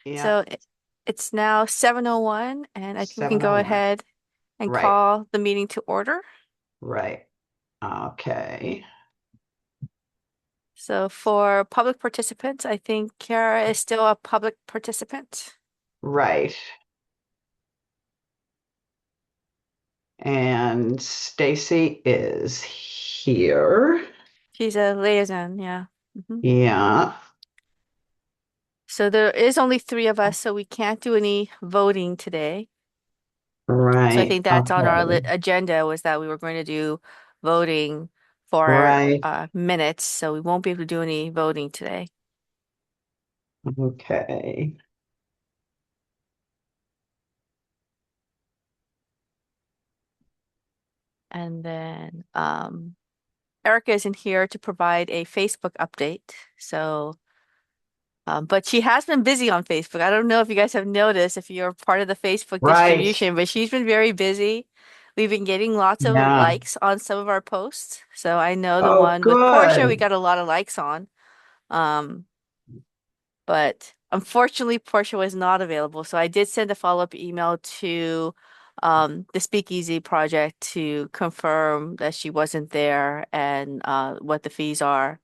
Yeah, So it's now 7:01, and I think we can go 7:01. ahead and Right, call the meeting to order. right. Okay. So for public participants, I think Kara is still a public participant. Right. And Stacy is here. She's a liaison, yeah. Yeah, So there is only three of us, so we can't do any voting today. So I right. think that's on our Okay. agenda, was that we were going to do voting for Right. minutes, so we won't be able to do any voting today. Okay. And then Erica isn't here to provide a Facebook update. So, but she has been busy on Facebook. I don't know if you guys have noticed if you're part of the Facebook Right. distribution, but she's been very busy. We've been getting lots of Yeah. likes on some of our posts. So I know the Oh, one with Portia, we good. got a lot of likes on. Um, but unfortunately, Portia was not available. So I did send a follow-up email to the Speakeasy Project to confirm that she wasn't there and what the fees are,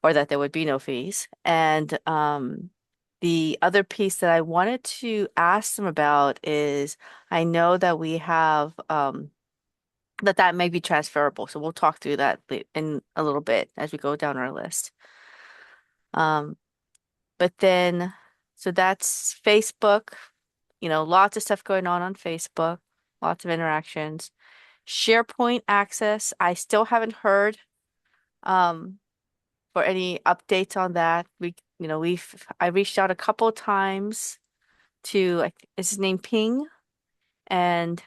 or that there would be no fees. And the other piece that I wanted to ask them about is I know that we have that may be transferable. So we'll talk through that in a little bit as we go down our list. Um, but then, so that's Facebook, lots of stuff going on Facebook, lots of interactions. SharePoint access, I still haven't heard um, for any updates on that. I reached out a couple of times to, is his name Ping? And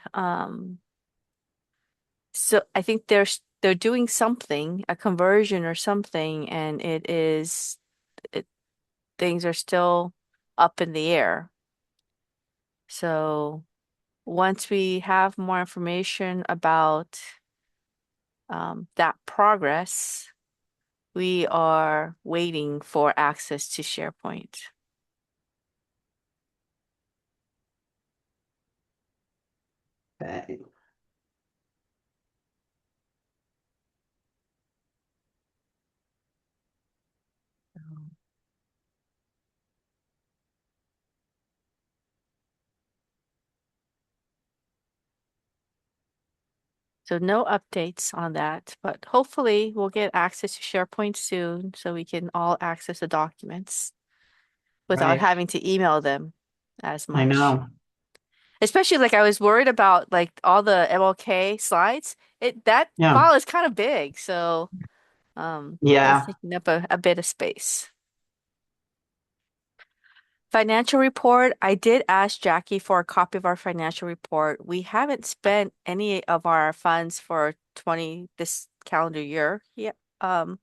so I think they're doing something, a conversion or something, and it, things are still up in the air. So once we have more information about that progress, we are waiting for access to SharePoint. Okay. So no updates on that, but hopefully we'll get access to SharePoint soon so we can all access the documents without Right. having to email them as I much. know. Especially like I was worried about like all the MLK slides. That Yeah. file is kind of big, so that's Yeah. taking up a bit of space. Financial report, I did ask Jackie for a copy of our financial report. We haven't spent any of our funds for 20 this calendar year. Yeah. Um,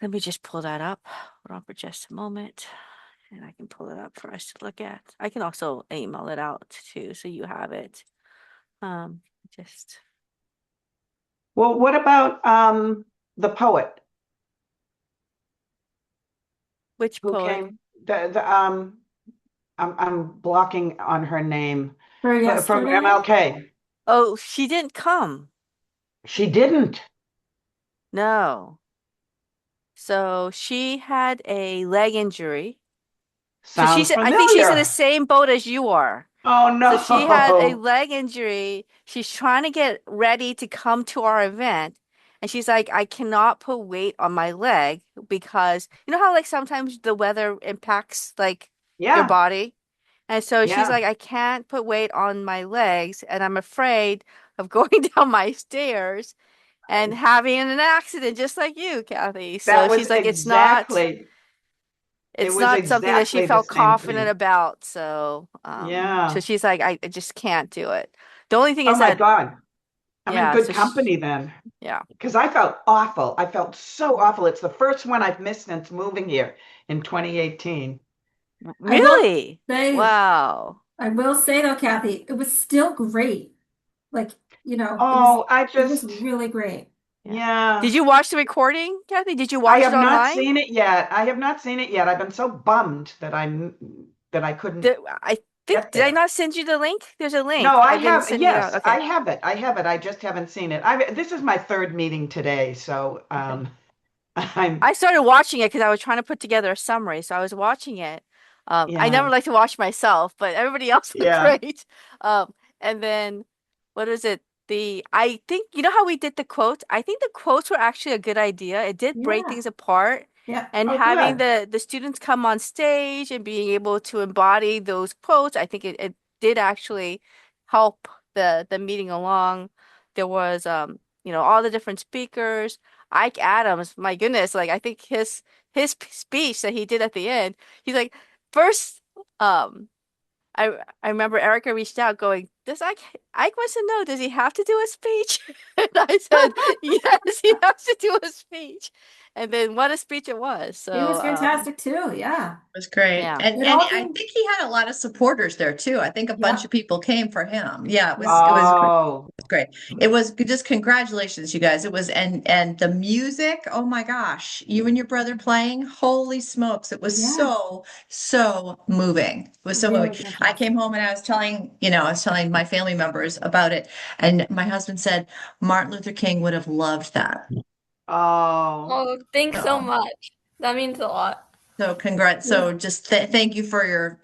Let me just pull that up. Hold on for just a moment, and I can pull it up for us to look at. I can also email it out too, so you have it. Um, just Well, what about the poet which who poet? came? The I'm blocking on her name, For but from yesterday? MLK. Oh, she didn't come. She didn't. No. So she had a leg injury. So Sounds I think she's in the familiar. same boat as you are. Oh So she had a no. leg injury. She's trying to get ready to come to our event. And she's like, I cannot put weight on my leg because you know how like sometimes the weather impacts like your Yeah. body? And so she's Yeah. like, I can't put weight on my legs and I'm afraid of going down my stairs and having an accident just like you, Kathy. So That was she's like, exactly, it it's was not something that she exactly the felt same confident thing. about. So Yeah. she's like, I just can't do it. The only thing Oh is my that, God. I'm in yeah, good company then. yeah. Because I felt awful. I felt so awful. It's the first one I've missed since moving here in 2018. I will Really? say, Wow. I will say though, Kathy, it was still great. Like, it was Oh, I it was just, really great. Yeah. Yeah. Did you watch the recording, Kathy? Did you I watch it have not online? seen it yet. I have not seen it yet. I've been so bummed that I couldn't Did, I think, get did I there. not send you the link? There's a No, link. I I've been have, sending it out. yes, Okay. I have it. I just haven't seen it. This is my third meeting today, so Okay. I'm I started watching it because I was trying to put together a summary. So I was watching it. I yeah, never like to watch myself, but everybody else looked yeah, great. And then what is it? I think you know how we did the quotes? I think the quotes were actually a good idea. It did break Yeah. things apart. Yeah. And oh having good. the students come on stage and being able to embody those quotes, I think it did actually help the meeting along. There was all the different speakers. Ike Adams, my goodness, like I think speech that he did at the end, he's like, first, um, I remember Erica reached out going, does Ike wants to know, does he have to do a speech? And I said, yes, he has to do a speech. And then what a speech it was. He was So, fantastic too. Yeah. Was great. yeah, It And all I came. think he had a lot of supporters there too. I think a bunch Yep. of people came for him. Yeah, Yep. it was great. Oh, Great. It was just congratulations, you guys. It was and the music, oh my gosh, you and your brother playing, holy smokes, it was Yeah. so moving. It was so moving. Really I came fantastic. home and I was telling my family members about it, and my husband said Martin Luther King would have loved that. oh, Oh, thanks so So much. That means a lot. so congrats. Yeah. So just thank you for your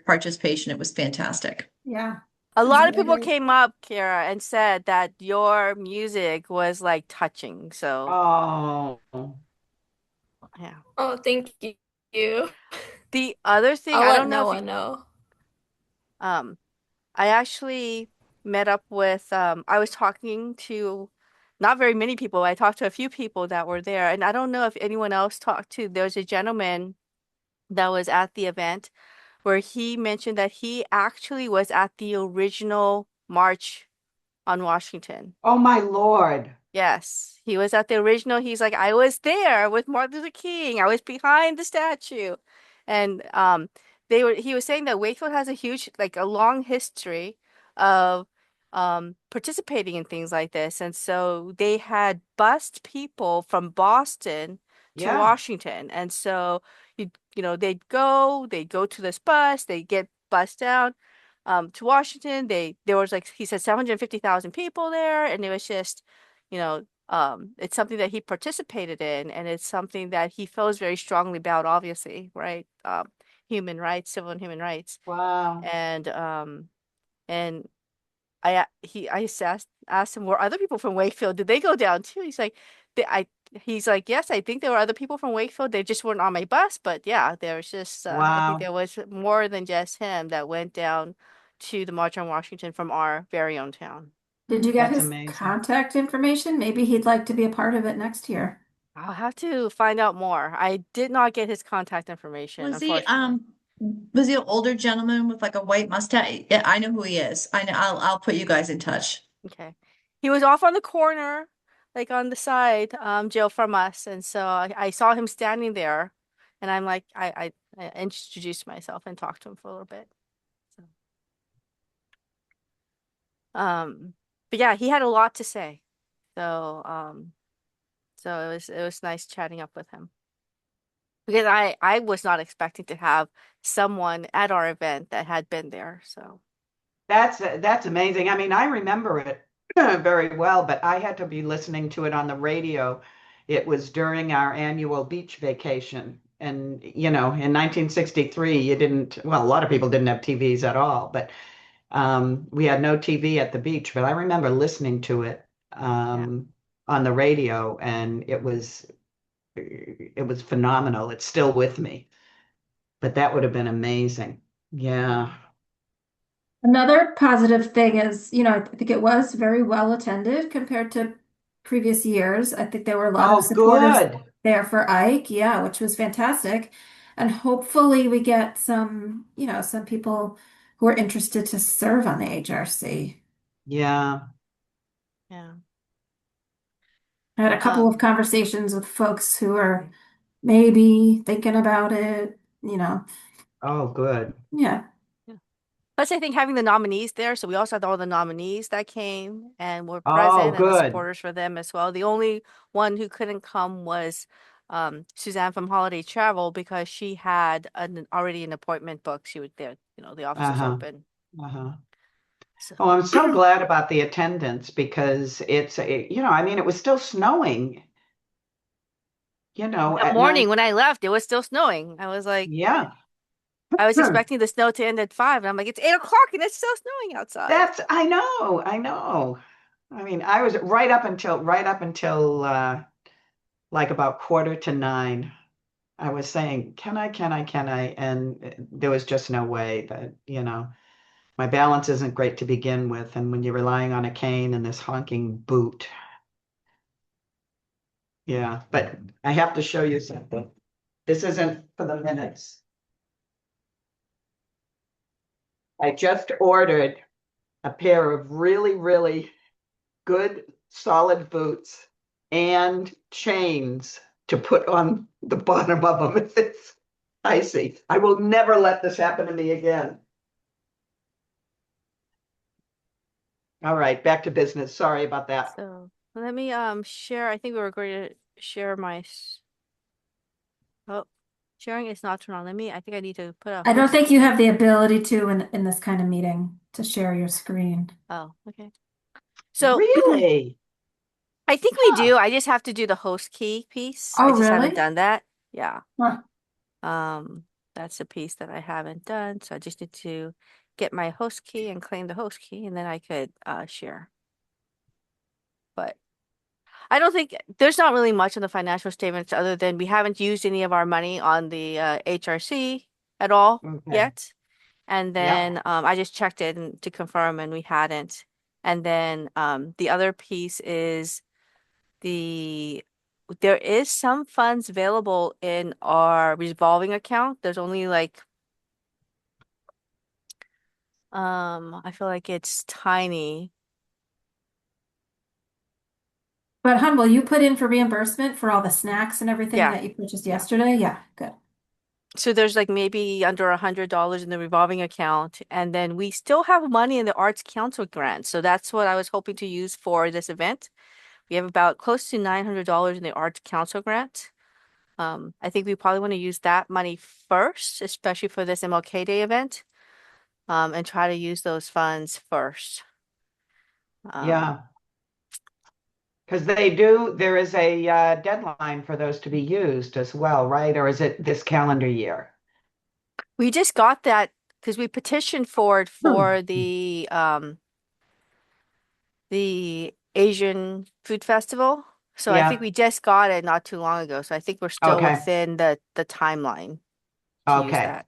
participation. It was fantastic. Yeah. a It was lot of people really, came up, Kara, and said that your music was like touching. So, oh, yeah. Oh, thank you. The other thing, I'll I let don't know if you, Noah know. um, I actually met up with I was talking to not very many people. I talked to a few people that were there, and I don't know if anyone else talked to. There was a gentleman that was at the event where he mentioned that he actually was at the original March on Washington. oh my Lord. Yes, he was at the original. He's like, I was there with Martin Luther King. I was behind the statue. And he was saying that Wakefield has a huge, like a long history of participating in things like this. And so they had bused people from Boston to Yeah, Washington. And so they'd go to this bus, they get bussed down to Washington. There was like he said 750,000 people there, and it was just it's something that he participated in, and it's something that he feels very strongly about, obviously, right? Human rights, civil and human rights. wow. And I just asked him, were other people from Wakefield, did they go down too? He's like, yes, I think there were other people from Wakefield. They just weren't on my bus, but yeah, there was just I think Wow. there was more than just him that went down to the March on Washington from our very own town. did you get That's his amazing. contact information? Maybe he'd like to be a part of it next year. I'll have to find out more. I did not get his contact information, Was he unfortunately. was he an older gentleman with like a white mustache? Yeah, I know who he is. I know I'll put you guys in touch. Okay. He was off on the corner, like on the side, Jill, from us. And so I saw him standing there, and I'm like, I introduced myself and talked to him for a little bit. So, but yeah, he had a lot to say. So, so it was nice chatting up with him because I was not expecting to have someone at our event that had been there. So, That's amazing. I mean, I remember it very well, but I had to be listening to it on the radio. It was during our annual beach vacation. And, in 1963, you didn't, well, a lot of people didn't have TVs at all, but we had no TV at the beach. But I remember listening to it yeah. on the radio, and it was phenomenal. It's still with me, but that would have been amazing. Yeah. Another positive thing is, I think it was very well attended compared to previous years. I think there were a lot of Oh, supporters good. there for Ike, yeah, which was fantastic. And hopefully we get some people who are interested to serve on the HRC. Yeah. Yeah. I had a couple of Um, conversations with folks who are maybe thinking about it. Oh, good. Yeah. yeah. Plus, I think having the nominees there, so we also had all the nominees that came and were Oh, present and the good. supporters for them as well. The only one who couldn't come was Suzanne from Holiday Travel because she had already an appointment booked. She was there, the office was Uh-huh. open. Uh-huh. So Oh, I'm so glad about the attendance because I mean, it was still snowing, that at morning night. when I left, it was still snowing. I was like, Yeah. I was Hmm. expecting the snow to end at 5, and I'm like, it's 8 o'clock and it's still snowing outside. I know. I mean, I was right up until like about quarter to 9. I was saying, can I? And there was just no way that my balance isn't great to begin with. And when you're relying on a cane and this honking boot, yeah. But I have to show you something. This isn't for the minutes. I just ordered a pair of really, really good solid boots and chains to put on the bottom of them if it's icy. I will never let this happen to me again. All right, back to business. Sorry about that. So let me share. I think we were going to share oh, sharing is not turned on. I think I need to put a I don't host think you key. have the ability to in this kind of meeting to share your screen. Oh, okay. So Really? I think we Huh. do. I just have to do the host key piece. I Oh, just haven't really? done that. Yeah. Huh. That's a piece that I haven't done. So I just need to get my host key and claim the host key, and then I could share. But I don't think there's not really much in the financial statements other than we haven't used any of our money on the HRC at all Okay. yet. And Yep. then I just checked it to confirm, and we hadn't. And then the other piece is there is some funds available in our revolving account. There's only like I feel like it's tiny. But hun, will you put in for reimbursement for all the snacks and everything Yeah, that you purchased yeah. yesterday? Yeah, good. So there's like maybe under $100 in the revolving account, and then we still have money in the Arts Council grant. So that's what I was hoping to use for this event. We have about close to $900 in the Arts Council grant. I think we probably want to use that money first, especially for this MLK Day event, and try to use those funds first. Um, Yeah. Because there is a deadline for those to be used as well, right? Or is it this calendar year? we just got that because we petitioned for it Hmm. for the Asian Food Festival. So I think Yeah. we just got it not too long ago. So I think we're still Okay. within the timeline to use Okay. that.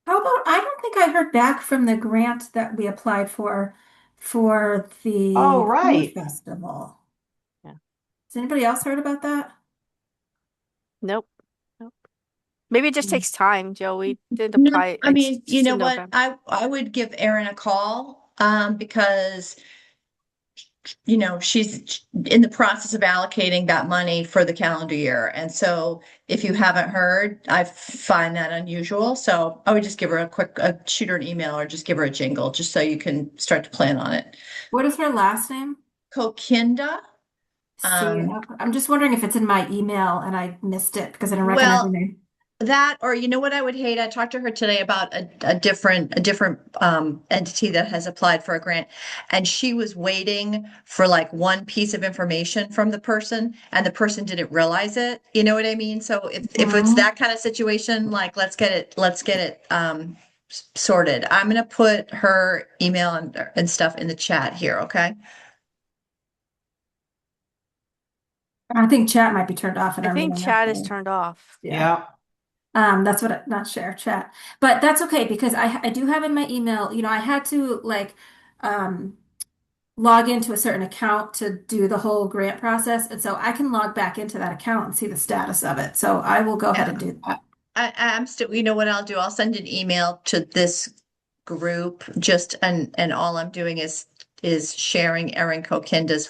How about, I don't think I heard back from the grant that we applied for Oh, the food right. festival. Yeah. Has anybody else heard about that? Nope. Nope. Maybe it just Hmm. takes time, Joe. We didn't No, apply I it's mean, you just know in what? November. I would give Erin a call because she's in the process of allocating that money for the calendar year. And so if you haven't heard, I find that unusual. So I would just give her shoot her an email or just give her a jingle just so you can start to plan on it. What is her last name? Kokinda. See, Um, I'm just wondering if it's in my email and I missed it because I didn't recognize her well, name. that, or you know what I would hate? I talked to her today about a different entity that has applied for a grant, and she was waiting for like one piece of information from the person, and the person didn't realize it. You know what I mean? So if it's Mhm. that kind of situation, like let's get it sorted. I'm gonna put her email and stuff in the chat here, okay? I think chat might be turned off in I our think meeting, chat is actually. turned off. Yeah. Yeah. That's what not share chat, but that's okay because I do have in my email. I had to like um log into a certain account to do the whole grant process, and so I can log back into that account and see the status of it. So I will go ahead Yeah. and do that. I'm still, you know what I'll do? I'll send an email to this group just and all I'm doing is sharing Erin Kokinda's.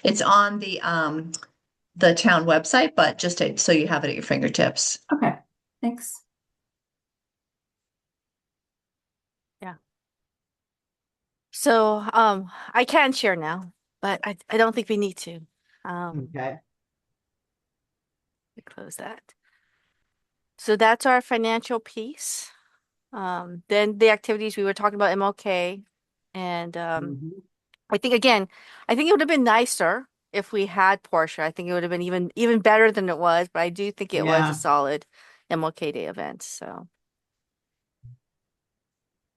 It's on the town website, but so you have it at your fingertips. Okay, thanks. Yeah. So, I can share now, but I don't think we need to. Okay. Close that. So that's our financial piece. Then the activities we were talking about MLK, and Mhm. I think again, I think it would have been nicer if we had Portia. I think it would have been even better than it was, but I do think it was a Yeah. solid MLK Day event. So,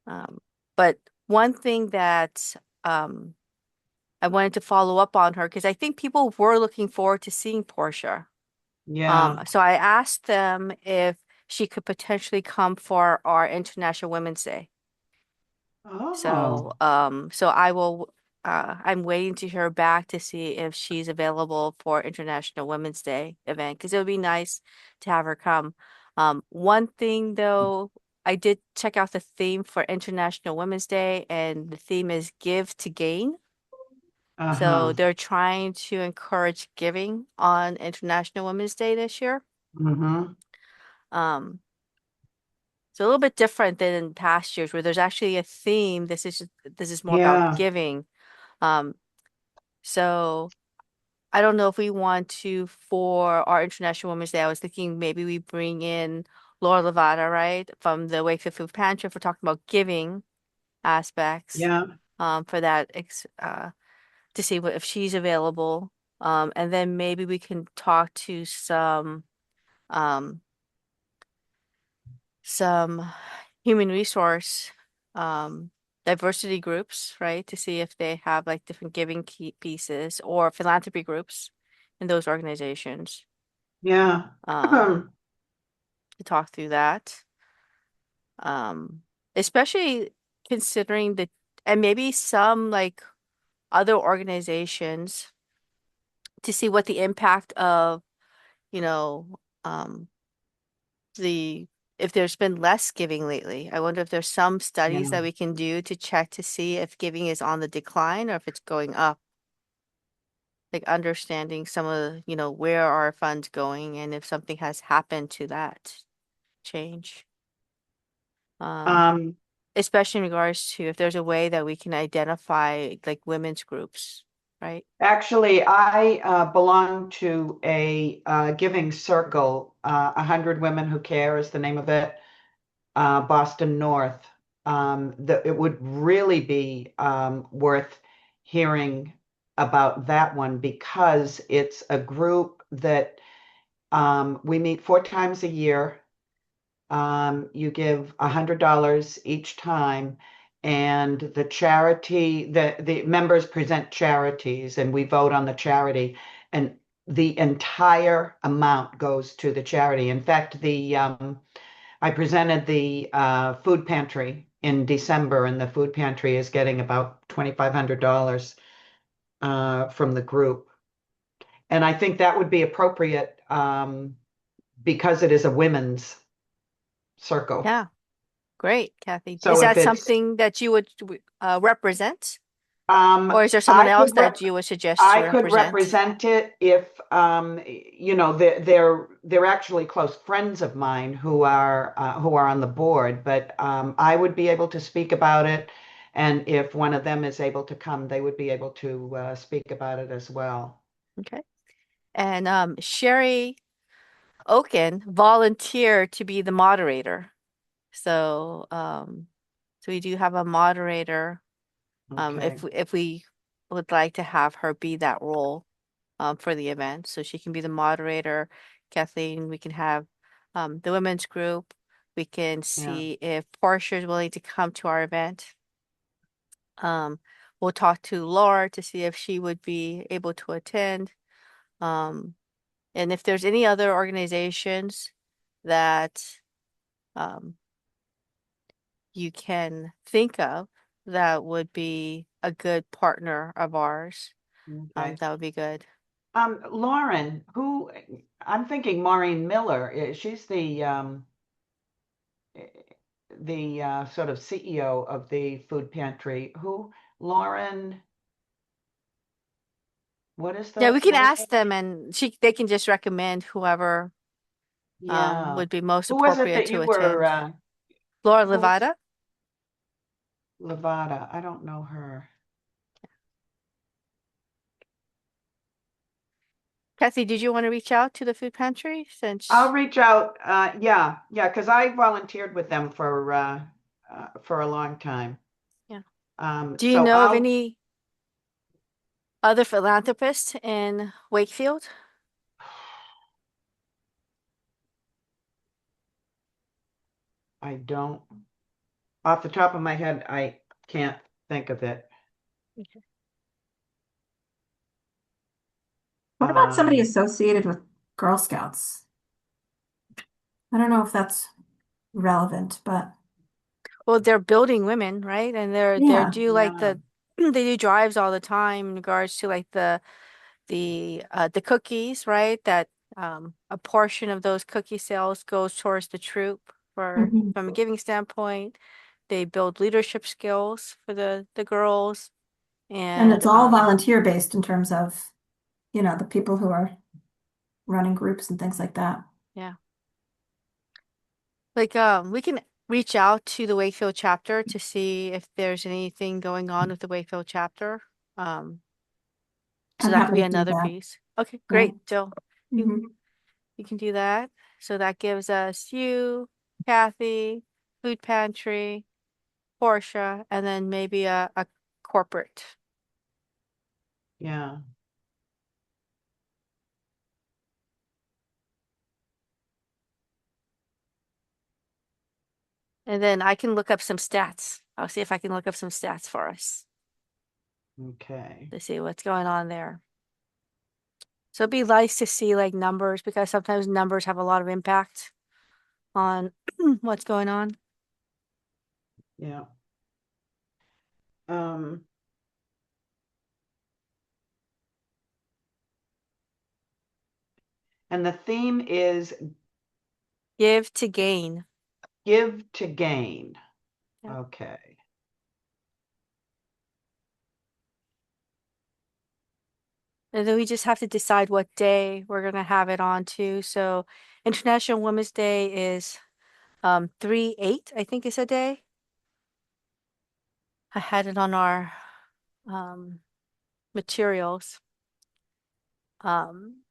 um, but one thing that I wanted to follow up on her because I think people were looking forward to seeing Portia. Yeah. So I asked them if she could potentially come for our International Women's Day. So, Oh, so I will, I'm waiting to hear back to see if she's available for International Women's Day event because it would be nice to have her come. One thing though, I did check out the theme for International Women's Day, and the theme is Give to Gain. So uh-huh. they're trying to encourage giving on International Women's Day this year. Mm-hmm. Um, it's a little bit different than in past years where there's actually a theme. This is more about Yeah. giving. Um, so I don't know if we want to for our International Women's Day. I was thinking maybe we bring in Laura Levada, right, from the Wakefield Food Pantry if we're talking about giving aspects. Yeah. For that to see what if she's available. And then maybe we can talk to um some human resource um diversity groups, right? To see if they have like different giving key pieces or philanthropy groups in those organizations Yeah. um to talk through that. Um Especially considering the and maybe some like other organizations to see what the impact of, you know, um the if there's been less giving lately. I wonder if there's some studies Yeah. that we can do to check to see if giving is on the decline or if it's going up. Like understanding some of, where are funds going and if something has happened to that change. Um, Um, Especially in regards to if there's a way that we can identify like women's groups, right? Actually, I belong to a giving circle. 100 Women Who Care is the name of it. Boston North. It would really be worth hearing about that one because it's a group that we meet 4 times a year. You give $100 each time, and the members present charities, and we vote on the charity, and the entire amount goes to the charity. In fact, the I presented the food pantry in December, and the food pantry is getting about $2,500 from the group. And I think that would be appropriate because it is a women's circle. Yeah, great, Kathy. Is So if that it's, something that you would represent? um, Or is there someone I else could that rep you would suggest to I could represent? represent it if, they're actually close friends of mine who are on the board, but I would be able to speak about it, and if one of them is able to come, they would be able to speak about it as well. Okay. And Sherry Oken volunteered to be the moderator. So so we do have a moderator Okay. if we would like to have her be that role for the event. So she can be the moderator. Kathleen, we can have the women's group. We can Yeah. see if Portia is willing to come to our event. We'll talk to Laura to see if she would be able to attend. Um, and if there's any other organizations that um, you can think of that would be a good partner of ours, Okay. that would be good. Lauren, who I'm thinking Maureen Miller, she's the sort of CEO of the food pantry. Lauren, Yeah, we can what is ask that them name? and they can just recommend whoever Yeah. would be most Who was it appropriate that to you were, attend. Laura who was, Levada? Levada. I don't know her. Kathy, did you want to reach out to the food pantry I'll since reach out. Yeah, because I volunteered with them for a long time. yeah. Do you So know of any other philanthropists in Wakefield? I don't, off the top of my head, I can't think of it. Okay. What about somebody Um, associated with Girl Scouts? I don't know if that's relevant, but Well, they're building women, right? And they're yeah. do like yeah, they do drives all the time in regards to like the cookies, right? That a portion of those cookie sales goes towards the troop for Mhm. from a giving standpoint. They build leadership skills for the girls And and it's all volunteer based in terms of, the people who are running groups and things like that. yeah. Like we can reach out to the Wakefield chapter to see if there's anything going on with the Wakefield chapter. Um so I'm that could happy be to do another that. piece. Okay, Yeah. great, Jill. You Hmm. you can do that. So that gives us you, Kathy, food pantry, Portia, and then maybe a corporate. yeah, And then I can look up some stats. I'll see if I can look up some stats for us okay. to see what's going on there. So it'd be nice to see like numbers because sometimes numbers have a lot of impact on what's going on. Yeah. Um, and the theme is Give to gain. give to gain. Yeah. Okay. And then we just have to decide what day we're gonna have it on too. So International Women's Day is 3/8, I think is a day. I had it on our um materials. Um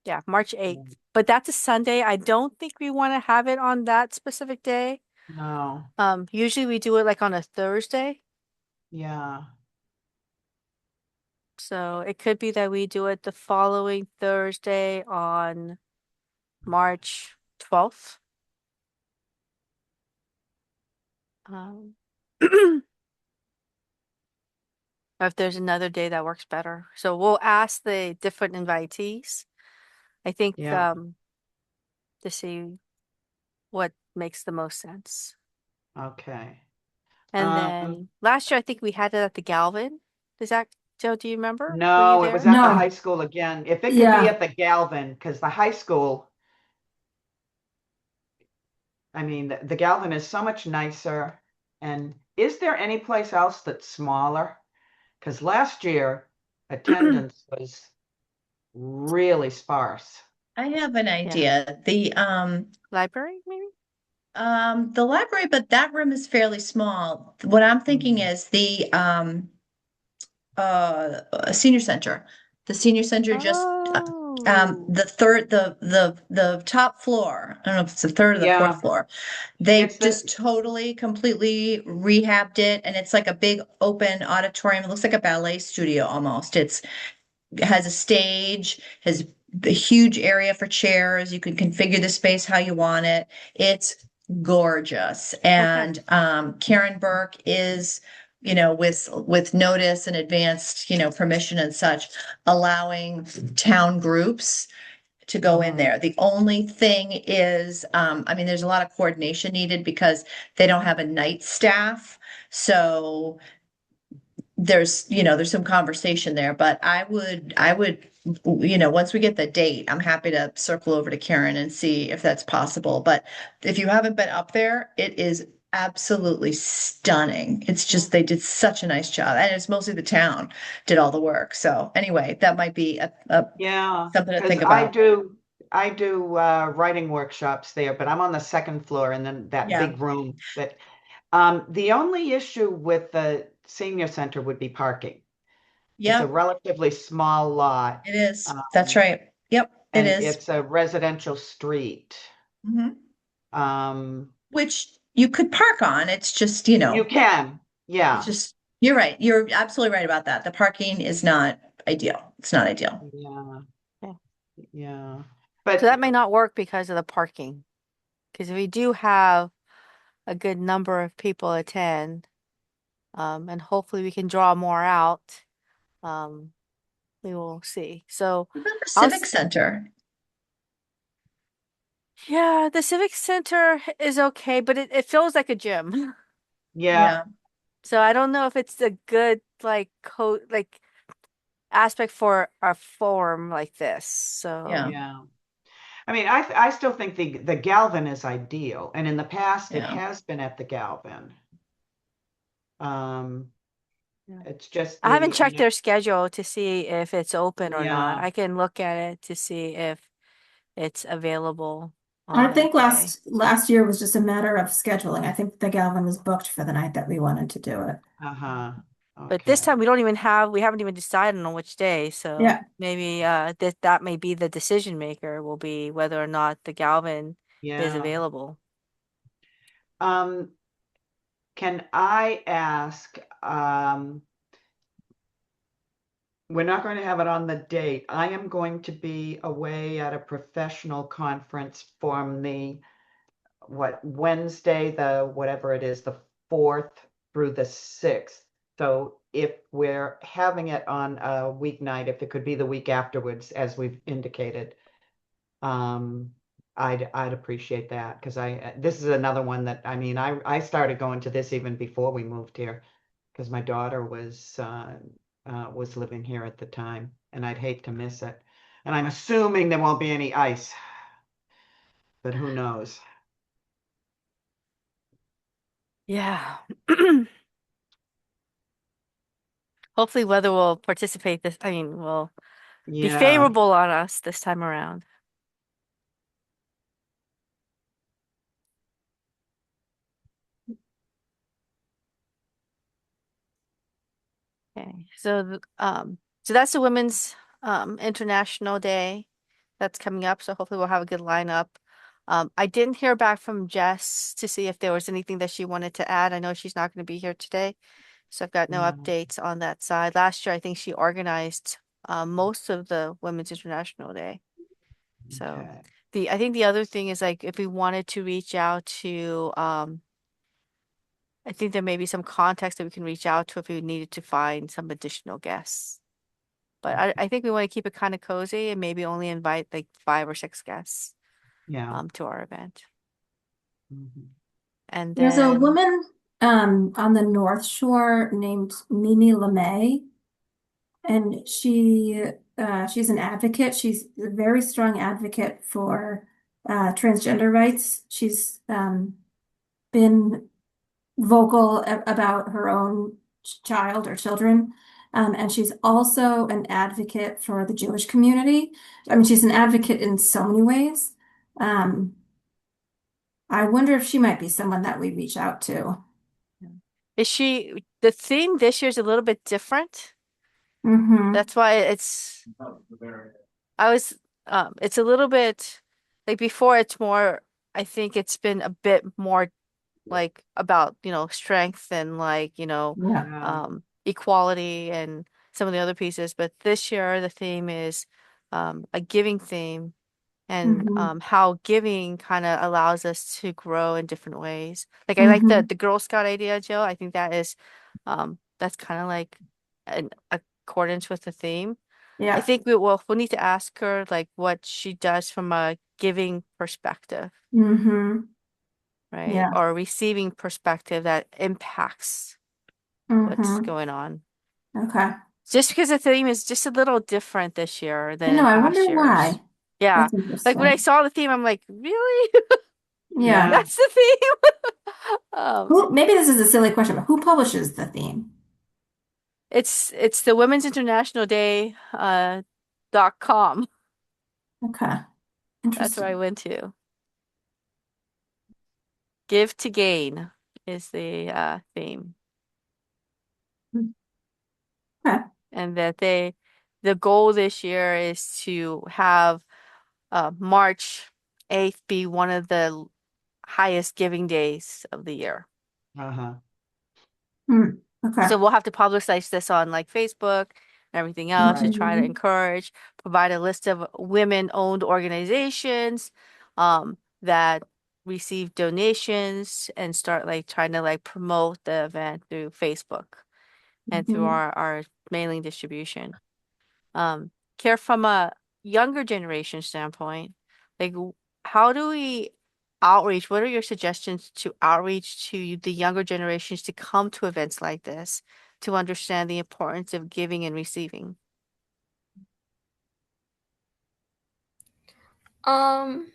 yeah, March 8th. But that's a Sunday. I don't think we want to have it on that specific day. No, Usually we do it like on a Thursday. yeah, So it could be that we do it the following Thursday on March 12th. Um, or if there's another day that works better. So we'll ask the different invitees, I think, yeah, to see what makes the most sense. okay. And Um, then last year, I think we had it at the Galvin. Does that, Joe, do you remember? Were you no, it was there? at the high No. school again. If it could be Yeah. at the Galvin, because the high school, I mean, the Galvin is so much nicer. And is there any place else that's smaller? Because last year attendance was really sparse. I have an Yeah. idea. Library, maybe? The library, but that room is fairly small. What I'm thinking Mm, is the senior center. The senior center just Oh, the third the top floor. I don't know if it's the third or the fourth yeah, floor. They it's just the totally completely rehabbed it, and it's like a big open auditorium. It looks like a ballet studio almost. It has a stage, has a huge area for chairs. You can configure the space how you want it. It's gorgeous. okay. And Karen Burke is, with notice and advanced, permission and such, allowing town groups to go in mhm, there. The only thing is, I mean, there's a lot of coordination needed because they don't have a night staff. So there's some conversation there, but I would, once we get the date, I'm happy to circle over to Karen and see if that's possible. But if you haven't been up there, it is absolutely stunning. It's Yeah. just they did such a nice job, and it's mostly the town did all the work. So anyway, that might be a yeah, something to because think about. I do writing workshops there, but I'm on the second floor and then that Yeah. big room that The only issue with the senior center would be parking. It's a Yep, relatively small lot, it is. That's right. Yep, it and is. it's a residential street. Mhm. Um, Which you could park on. It's just, you can, it's yeah, just, you're right. You're absolutely right about that. The parking is not ideal. It's not ideal. yeah, Yeah. yeah. So that But may not work because of the parking. Because if we do have a good number of people attend, and hopefully we can draw more out, um, we will see. So What about the I'll, Civic Center? yeah, the Civic Center is okay, but it feels like a gym. yeah, Yeah, So I don't know if it's a good like aspect for a forum like this. yeah, So yeah. I mean, I still think the Galvin is ideal, and in the past it yeah. has been at the Galvin. Um, yeah. it's just I haven't the, checked their schedule to see if it's open or not. yeah, I can look at it to see if it's available on I think that day. last year was just a matter of scheduling. I think the Galvin was booked for the night that we wanted to do it. uh-huh, But this okay, time we haven't even decided on which day. So Yeah. maybe that may be the decision maker will be whether or not the Galvin is yeah. available. Um, can I ask, we're not going to have it on the date. I am going to be away at a professional conference from the, Wednesday, the, whatever it is, the 4th through the 6th. So if we're having it on a weeknight, if it could be the week afterwards, as we've indicated, um, I'd appreciate that because this is another one that, I mean, I started going to this even before we moved here because my daughter was living here at the time, and I'd hate to miss it. And I'm assuming there won't be any ice, but who knows? Yeah. Hopefully weather will participate this, I mean, will be Yeah, favorable on us this time around. Okay. So that's the Women's International Day that's coming up. So hopefully we'll have a good lineup. I didn't hear back from Jess to see if there was anything that she wanted to add. I know she's not going to be here today, so I've got no yeah, updates on that side. Last year, I think she organized most of the Women's International Day. So okay, I think the other thing is like if we wanted to reach out to I think there may be some contacts that we can reach out to if we needed to find some additional guests. But I think we want to keep it kind of cozy and maybe only invite like 5 or 6 guests yeah. to our event. Mhm. And There's a then woman on the North Shore named Mimi LeMay, and she's an advocate. She's a very strong advocate for transgender rights. She's been vocal about her own child or children. And she's also an advocate for the Jewish community. I mean, she's an advocate in so many ways. Um, I wonder if she might be someone that we reach out to. the theme this year is a little bit different. Mm-hmm. That's why I was it's a little bit like before it's more I think it's been a bit more like about, strength and like, Yeah. Yeah, equality and some of the other pieces. But this year the theme is a giving theme and Mm-hmm. how giving kind of allows us to grow in different ways. Like I like the Mm-hmm. the Girl Scout idea, Jill. I think that's kind of like in accordance with the theme. I Yeah. think we'll need to ask her like what she does from a giving perspective, Mm-hmm. right? Yeah. Or a receiving perspective that impacts what's Mm-hmm. going on. Okay. Just because the theme is just a little different this year I than know. in I past wonder years. why. Yeah. That's Like when I interesting. saw the theme, I'm like, really? Yeah. yeah. That's the theme? Maybe this is a silly question, but who publishes the theme? It's the Women's International Day .com. Okay. That's where I Interesting. went to. Give to Gain is the theme. Okay. And that the goal this year is to have March 8th be one of the highest giving days of the year. Uh-huh. Hmm. Okay. So we'll have to publicize this on like Facebook and everything else to Right. try to encourage, provide a list of women-owned organizations that receive donations and start like trying to like promote the event through Facebook and through Mhm. our mailing distribution. Care from a younger generation standpoint, like how do we outreach? What are your suggestions to outreach to the younger generations to come to events like this, to understand the importance of giving and receiving? Um,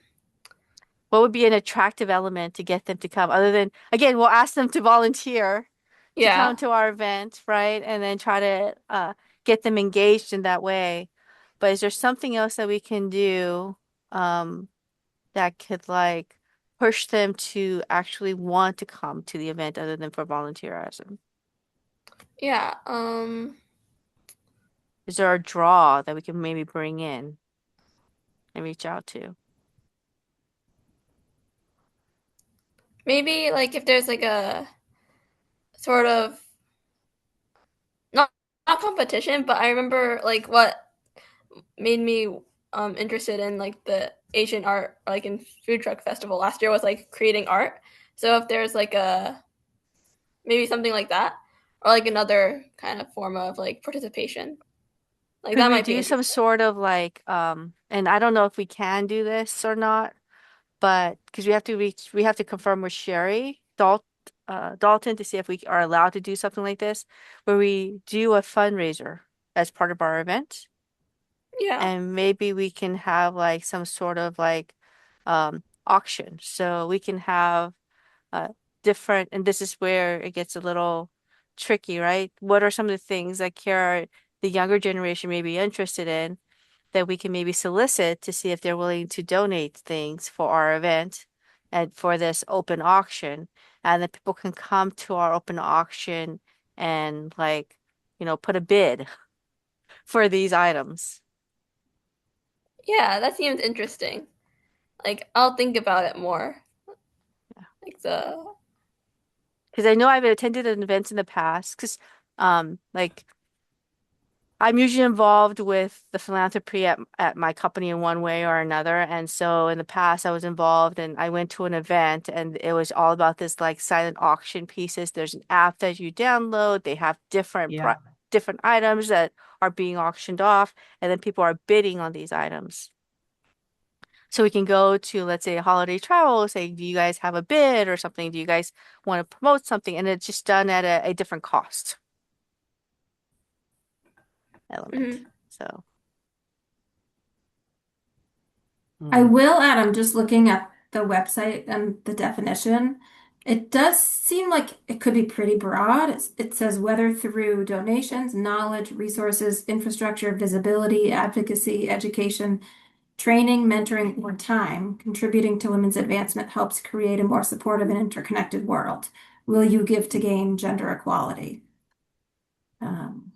What would be an attractive element to get them to come, other than, again, we'll ask them to volunteer to come yeah. to our event, right? And then try to get them engaged in that way. But is there something else that we can do that could like push them to actually want to come to the event other than for volunteerism? Yeah. Is there a draw that we can maybe bring in and reach out to? Maybe like if there's like a sort of not not competition, but I remember like what made me interested in like the Asian art like in food truck festival last year was like creating art. So if there's like a maybe something like that or like another kind of form of like participation. Like Could that we might be do some interesting. sort of like, and I don't know if we can do this or not, but because we have to confirm with Dalton to see if we are allowed to do something like this, where we do a fundraiser as part of our event. Yeah. And maybe we can have like some sort of like auction. So we can have uh different, and this is where it gets a little tricky, right? What are some of the things that the younger generation may be interested in that we can maybe solicit to see if they're willing to donate things for our event and for this open auction. And then people can come to our open auction and like, put a bid for these items. Yeah, that seems interesting. Like I'll think about it more. Like the Because I know I've attended an events in the past, because like I'm usually involved with the philanthropy at my company in one way or another. And so in the past, I was involved and I went to an event and it was all about this like silent auction pieces. There's an app that you download. They have Yeah. different items that are being auctioned off, and then people are bidding on these items. So we can go to, let's say, a holiday travel, say, do you guys have a bid or something? Do you guys want to promote something? And it's just done at a different cost element. mhm. So. I Mm. will add, I'm just looking at the website and the definition. It does seem like it could be pretty broad. It says whether through donations, knowledge, resources, infrastructure, visibility, advocacy, education, training, mentoring, or time, contributing to women's advancement helps create a more supportive and interconnected world. Will you give to gain gender equality? Um,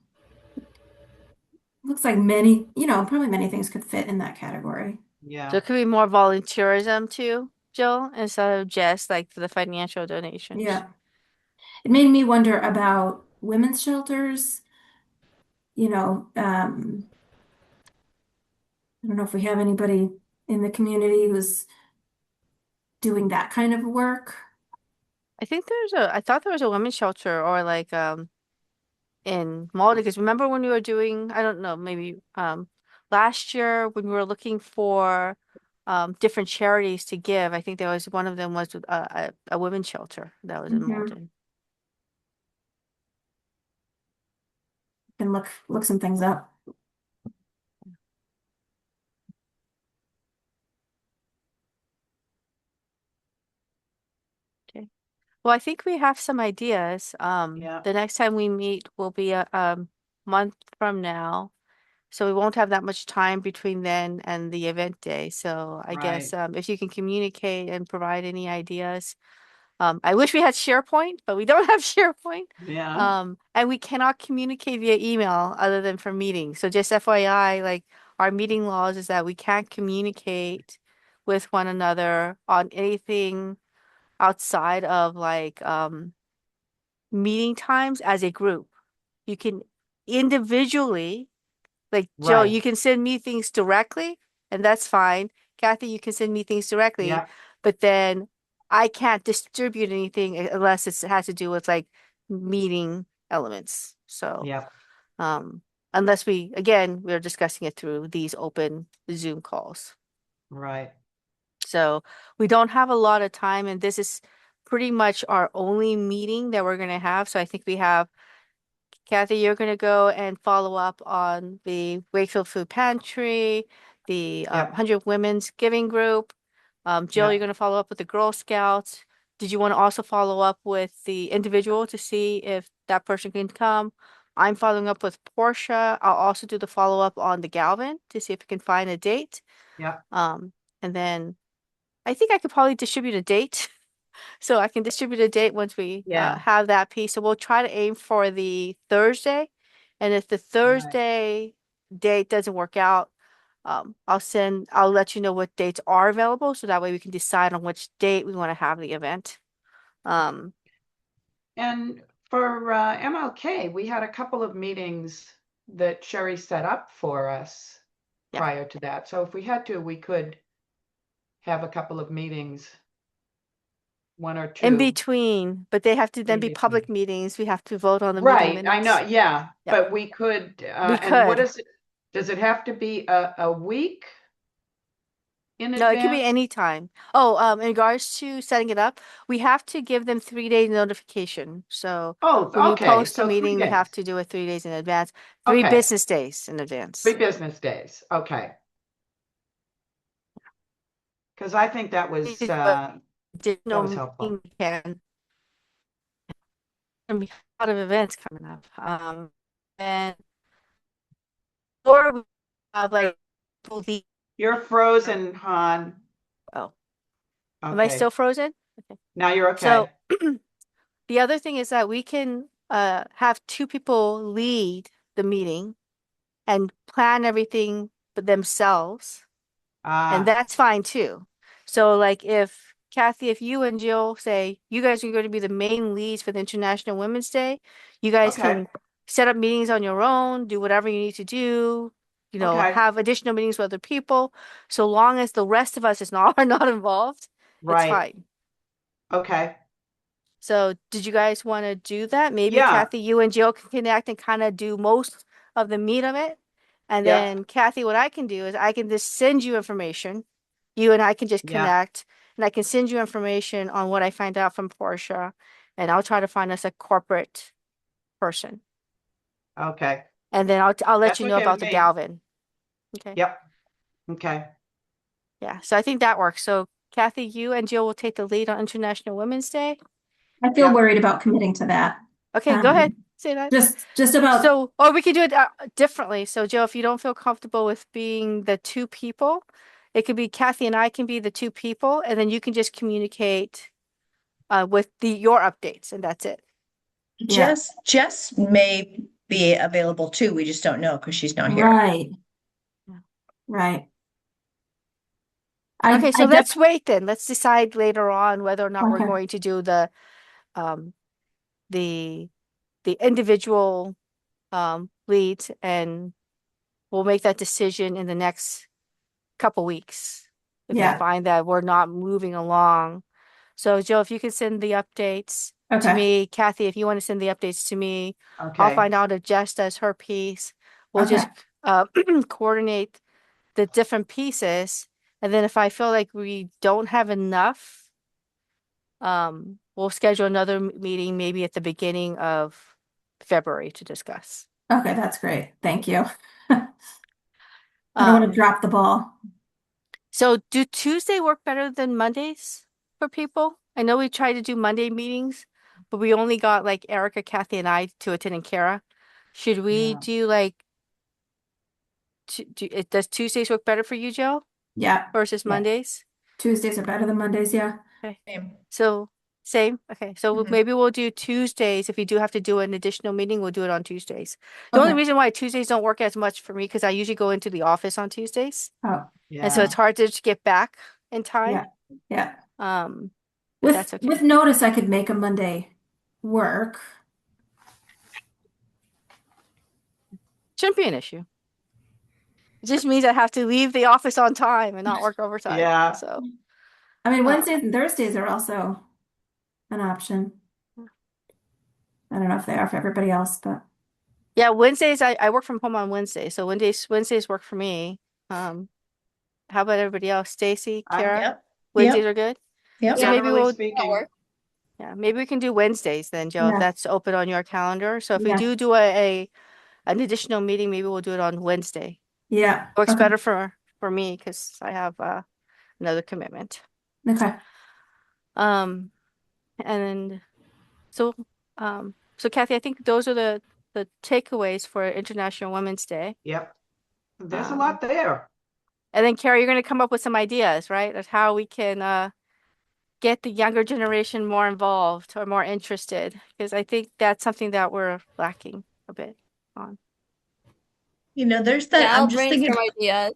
Looks like probably many things could fit in that category. So Yeah. it could be more volunteerism too, Jill, instead of just like the financial donations. Yeah. It made me wonder about women's shelters. You know, I don't know if we have anybody in the community who's doing that kind of work. I thought there was a women's shelter or like in Malta, because remember when we were doing, I don't know, maybe last year when we were looking for different charities to give, I think there was one of them was a women's shelter that was in Hmm. Malden. Can look some things up. Okay. Well, I think we have some ideas. Yeah. The next time we meet will be a month from now. So we won't have that much time between then and the event day. So I guess Right. if you can communicate and provide any ideas I wish we had SharePoint, but we don't have SharePoint. Yeah. And we cannot communicate via email other than for meetings. So just FYI, like our meeting laws is that we can't communicate with one another on anything outside of like meeting times as a group. You can individually, like Joe, Right. you can send me things directly, and that's fine. Kathy, you can send me things directly, Yeah. but then I can't distribute anything unless it has to do with like meeting elements. So, Yeah. um, unless we're discussing it through these open Zoom calls. Right. So we don't have a lot of time, and this is pretty much our only meeting that we're going to have. So I think we have Kathy, you're going to go and follow up on the Wakefield Food Pantry, the Yep. 100 Women's Giving Group. Jill, you're Yep. going to follow up with the Girl Scouts. Did you want to also follow up with the individual to see if that person can come? I'm following up with Portia. I'll also do the follow up on the Galvin to see if we can find a date. Yep. And then I think I could probably distribute a date. So I can distribute a date once we Yeah. have that piece. So we'll try to aim for the Thursday. And if the Right. Thursday date doesn't work out, I'll let you know what dates are available. So that way we can decide on which date we want to have the event. Um, And for MLK, we had a couple of meetings that Sherry set up for us yeah, prior to that. So if we had to, we could have a couple of meetings, one or in two between, but they have to then in be public between. meetings. We have to vote on the meeting Right, I know, minutes. yeah, Yeah, but we could, we and what could. is it? Does it have to be a week in No, it could be advance? any time. Oh, in regards to setting it up, we have to give them 3 day notification. So Oh, when we okay, post a so three meeting, we have days. to do it 3 days in advance, three Okay, business days in 3 advance. business days. Okay, because I think But that was additional helpful. meeting can and be a lot of events coming up. And or we have like people leave. You're frozen, Han. Oh, am I still Okay, frozen? Okay. now you're So okay. the other thing is that we can have two people lead the meeting and plan everything for themselves, and Ah, that's fine too. So like if Kathy, if you and Jill say you guys are going to be the main leads for the International Women's Day, you guys okay, can set up meetings on your own, do whatever you need to do, okay, have additional meetings with other people. So long as the rest of us is not are not involved, it's right, fine. okay. So did you guys want to do that? Maybe Yeah, Kathy, you and Jill can connect and kind of do most of the meat of it. And yep, then Kathy, what I can do is I can just send you information. You and I can just yeah, connect and I can send you information on what I find out from Portia. And I'll try to find us a corporate person. okay. And then I'll let That's you know okay about with the me. Galvin. Okay. Yep, okay. Yeah. So I think that works. So Kathy, you and Jill will take the lead on International Women's Day. I feel Yep, worried about committing to that. Okay, go ahead. Um, Say that. just about, So, or we could do it differently. So, Joe, if you don't feel comfortable with being the two people, it could be Kathy and I can be the two people, and then you can just communicate with your updates, and that's it. yeah, Jess may be available too. We just don't know because she's not here. right, Yeah. right. Okay, I so def let's wait then. Let's decide later on whether or not we're okay, going to do um the the individual leads, and we'll make that decision in the next couple weeks if we yeah, find that we're not moving along. So Joe, if you could send the updates to okay, me, Kathy, if you want to send the updates to me, I'll okay, find out if Jess does her piece. We'll okay, just coordinate the different pieces. And then if I feel like we don't have enough, we'll schedule another meeting maybe at the beginning of February to discuss. okay, that's great. Thank you. I don't want to Um, drop the ball. so do Tuesday work better than Mondays for people? I know we tried to do Monday meetings, but we only got like Erica, Kathy, and I to attend and Kara. Should we yeah. do like does Tuesdays work better for you, Joe, Yeah, versus yeah. Mondays? Tuesdays are better than Mondays, yeah. Okay. Same. So Same? Okay. So Mhm. maybe we'll do Tuesdays. If we do have to do an additional meeting, we'll do it on Tuesdays. The only Okay. reason why Tuesdays don't work as much for me because I usually go into the office on Tuesdays. Oh, And so it's Yeah. hard to just get back in time. yeah. Yeah. Um, but With that's with okay. notice, I could make a Monday work. Shouldn't be an issue. It just means I have to leave the office on time and not work overtime. Yeah. So, I mean, uh, Wednesdays and Thursdays are also an option. I don't know if they are for everybody else, but yeah, Wednesdays I work from home on Wednesdays. So Wednesdays work for me. Um, how about everybody else? Stacy, I'm Kara? Yep. Wednesdays Yep. are good? Yep. So Yeah, maybe generally we'll that speaking. works. yeah, maybe we can do Wednesdays then, Joe, if yeah, that's open on your calendar. So if we yeah, do an additional meeting, maybe we'll do it on Wednesday. yeah. Works Okay, better for me because I have another commitment. okay. Um, and so so Kathy, I think those are the takeaways for International Women's Day. Yep. There's a Um, lot there. and then Carrie, you're going to come up with some ideas, right? Of how we can get the younger generation more involved or more interested, because I think that's something that we're lacking a bit on. There's that. Yeah, I'm I'll just thinking, brainstorm ideas.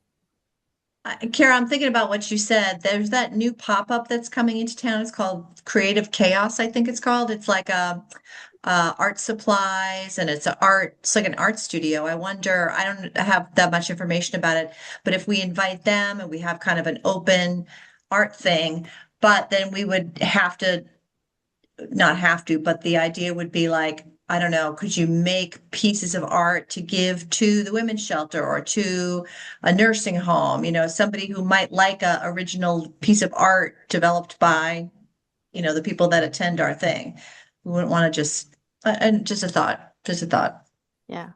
Kara, I'm thinking about what you said. There's that new pop-up that's coming into town. It's called Creative Chaos, I think it's called. It's like a art supplies and it's like an art studio. I wonder, I don't have that much information about it, but if we invite them and we have kind of an open art thing, but then we would have to not have to, but the idea would be like, I don't know, could you make pieces of art to give to the women's shelter or to a nursing home, somebody who might like a original piece of art developed by, the people that attend our thing. We wouldn't want to and just a thought. Yeah. Yeah.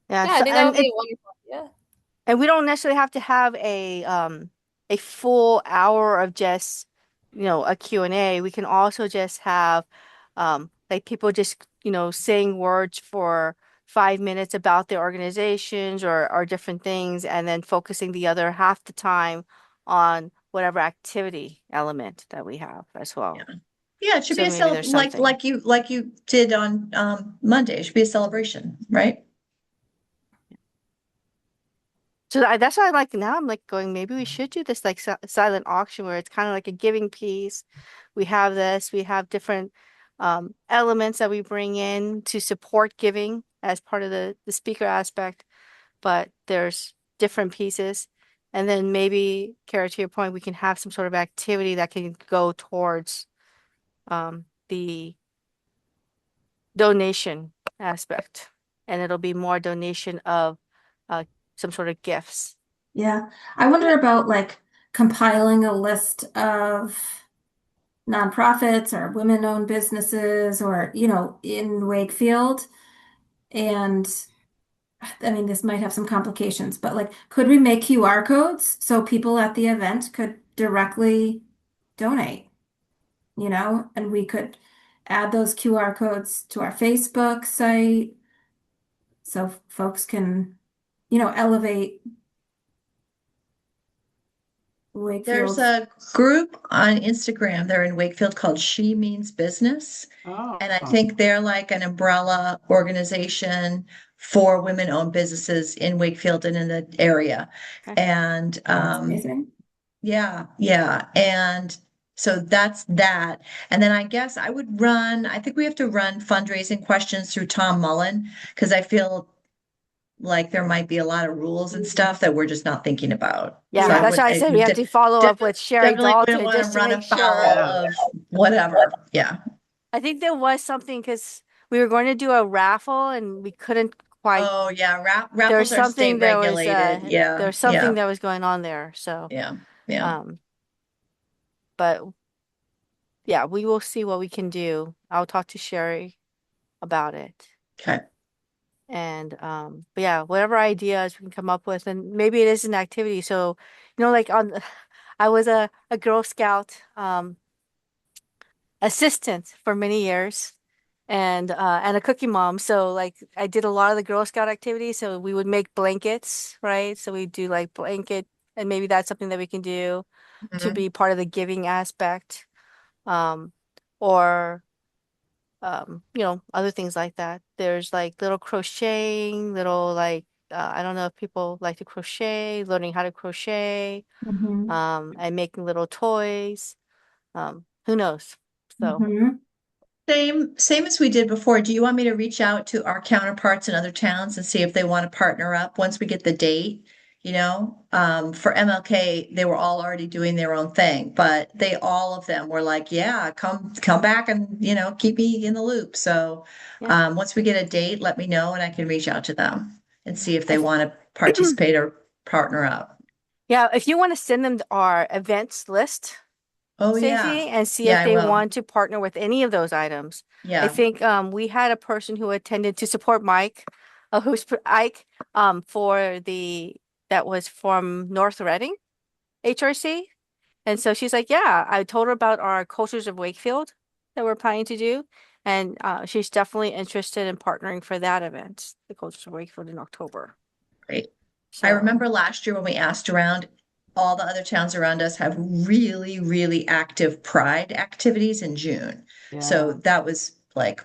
Yeah, I So, think that would be a wonderful idea. and we don't necessarily have to have a full hour of just, a Q&A. We can also just have like people just, saying words for 5 minutes about their organizations or different things, and then focusing the other half the time on whatever activity element that we have as well. Yeah. Yeah, it should be So a maybe there's like something. like you did on Monday. It should be a celebration, right? So that's why I like now I'm like going, maybe we should do this like silent auction where it's kind of like a giving piece. We have this, we have different elements that we bring in to support giving as part of the speaker aspect, but there's different pieces. And then maybe, Kara, to your point, we can have some sort of activity that can go towards the donation aspect. And it'll be more donation of uh, some sort of gifts. Yeah. I wonder about like compiling a list of nonprofits or women-owned businesses or, in Wakefield. And I mean, this might have some complications, but like, could we make QR codes so people at the event could directly donate, and we could add those QR codes to our Facebook site so folks can, elevate There's Wakefield's. a group on Instagram. They're in Wakefield called She Means Business. Oh. And I think they're like an umbrella organization for women-owned businesses in Wakefield and in the area. Okay. And That's amazing. yeah, yeah. And so that's that. And then I guess I think we have to run fundraising questions through Tom Mullen because I feel like there might be a lot of rules and stuff that we're just not thinking about. So Yeah, that's why I said we have to follow up with Sherry definitely wouldn't Dalton want to just to run make afoul sure. Yeah. of whatever. Yeah. I think there was something because we were going to do a raffle and we couldn't quite. Oh yeah, There's raffles are state something regulated. Yeah, there's something that was going on there. So, yeah, yeah. um, but yeah, we will see what we can do. I'll talk to Sherry about it. Okay. And but yeah, whatever ideas we can come up with, and maybe it is an activity. So, like I was a Girl Scout assistant for many years and a cookie mom. So like I did a lot of the Girl Scout activities. So we would make blankets, right? So we do like blanket, and maybe that's something that we can do to Mhm. be part of the giving aspect. Um, or other things like that. There's like little crocheting, little like I don't know if people like to crochet, learning how to crochet, Mhm. and making little toys. Who knows? So Mhm. Same as we did before. Do you want me to reach out to our counterparts in other towns and see if they want to partner up once we get the date? For MLK, they were all already doing their own thing, but all of them were like, yeah, come back and, keep me in the loop. So, yeah, once we get a date, let me know and I can reach out to them and see if I they want to participate or partner up. yeah, if you want to send them our events list, Oh, yeah. Stacey, and see Yeah, if I they will. want to partner with any of those items. I Yeah, think we had a person who attended to support Mike, Ike, for the that was from North Reading HRC. And so she's like, yeah, I told her about our Cultures of Wakefield that we're planning to do. And she's definitely interested in partnering for that event, the Cultures of Wakefield in October. great. I So remember last year when we asked around, all the other towns around us have really, really active pride activities in June. So Yeah. that was like,